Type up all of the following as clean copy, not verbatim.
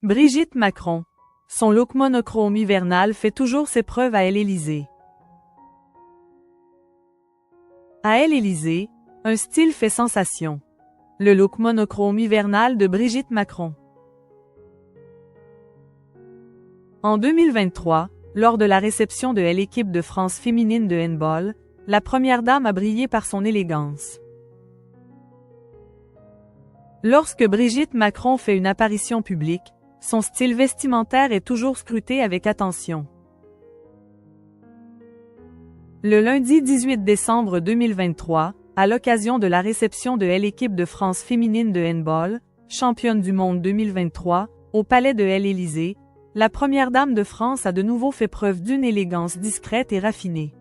Brigitte Macron. Son look monochrome hivernal fait toujours ses preuves à l'Élysée. À l'Élysée, un style fait sensation. Le look monochrome hivernal de Brigitte Macron. En 2023, lors de la réception de l'équipe de France féminine de handball, la première dame a brillé par son élégance. Lorsque Brigitte Macron fait une apparition publique, son style vestimentaire est toujours scruté avec attention. Le lundi 18 décembre 2023, à l'occasion de la réception de l'équipe de France féminine de handball, championne du monde 2023, au palais de l'Élysée, la première dame de France a de nouveau fait preuve d'une élégance discrète et raffinée.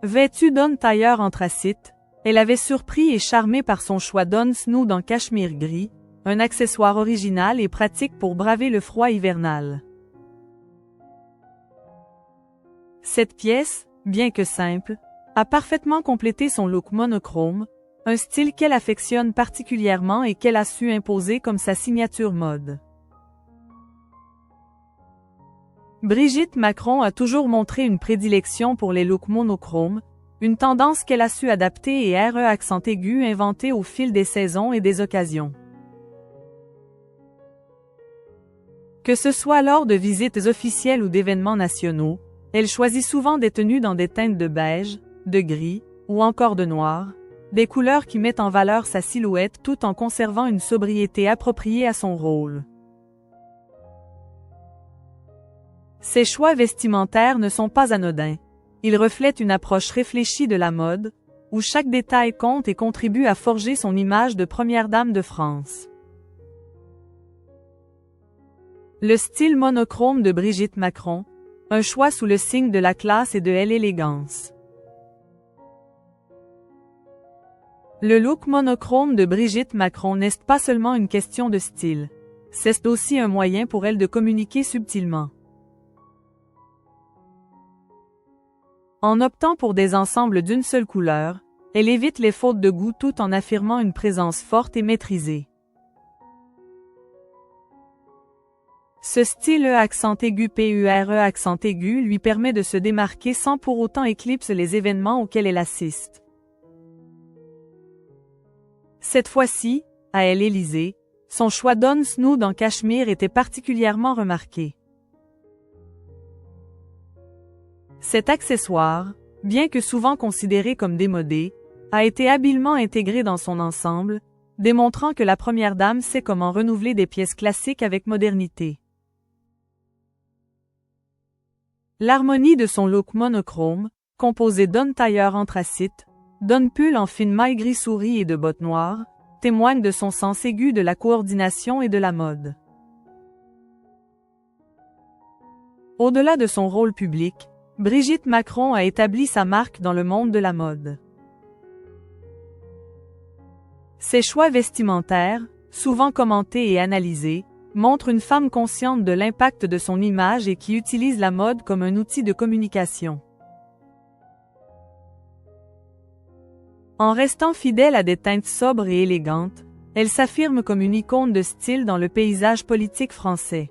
Vêtue d'un tailleur anthracite, elle avait surpris et charmé par son choix d'un snood en cachemire gris, un accessoire original et pratique pour braver le froid hivernal. Cette pièce, bien que simple, a parfaitement complété son look monochrome, un style qu'elle affectionne particulièrement et qu'elle a su imposer comme sa signature mode. Brigitte Macron a toujours montré une prédilection pour les looks monochromes, une tendance qu'elle a su adapter et accent aigu inventé au fil des saisons et des occasions. Que ce soit lors de visites officielles ou d'événements nationaux, elle choisit souvent des tenues dans des teintes de beige, de gris, ou encore de noir, des couleurs qui mettent en valeur sa silhouette tout en conservant une sobriété appropriée à son rôle. Ses choix vestimentaires ne sont pas anodins. Ils reflètent une approche réfléchie de la mode, où chaque détail compte et contribue à forger son image de première dame de France. Le style monochrome de Brigitte Macron, un choix sous le signe de la classe et de l'élégance. Le look monochrome de Brigitte Macron n'est pas seulement une question de style, c'est aussi un moyen pour elle de communiquer subtilement. En optant pour des ensembles d'une seule couleur, elle évite les fautes de goût tout en affirmant une présence forte et maîtrisée. Ce style accent aigu accent aigu lui permet de se démarquer sans pour autant éclipser les événements auxquels elle assiste. Cette fois-ci, à l'Élysée, son choix d'un snood en cachemire était particulièrement remarqué. Cet accessoire, bien que souvent considéré comme démodé, a été habilement intégré dans son ensemble, démontrant que la première dame sait comment renouveler des pièces classiques avec modernité. L'harmonie de son look monochrome, composé d'un tailleur anthracite, d'un pull en fine maille gris souris et de bottes noires, témoigne de son sens aigu de la coordination et de la mode. Au-delà de son rôle public, Brigitte Macron a établi sa marque dans le monde de la mode. Ses choix vestimentaires, souvent commentés et analysés, montrent une femme consciente de l'impact de son image et qui utilise la mode comme un outil de communication. En restant fidèle à des teintes sobres et élégantes, elle s'affirme comme une icône de style dans le paysage politique français.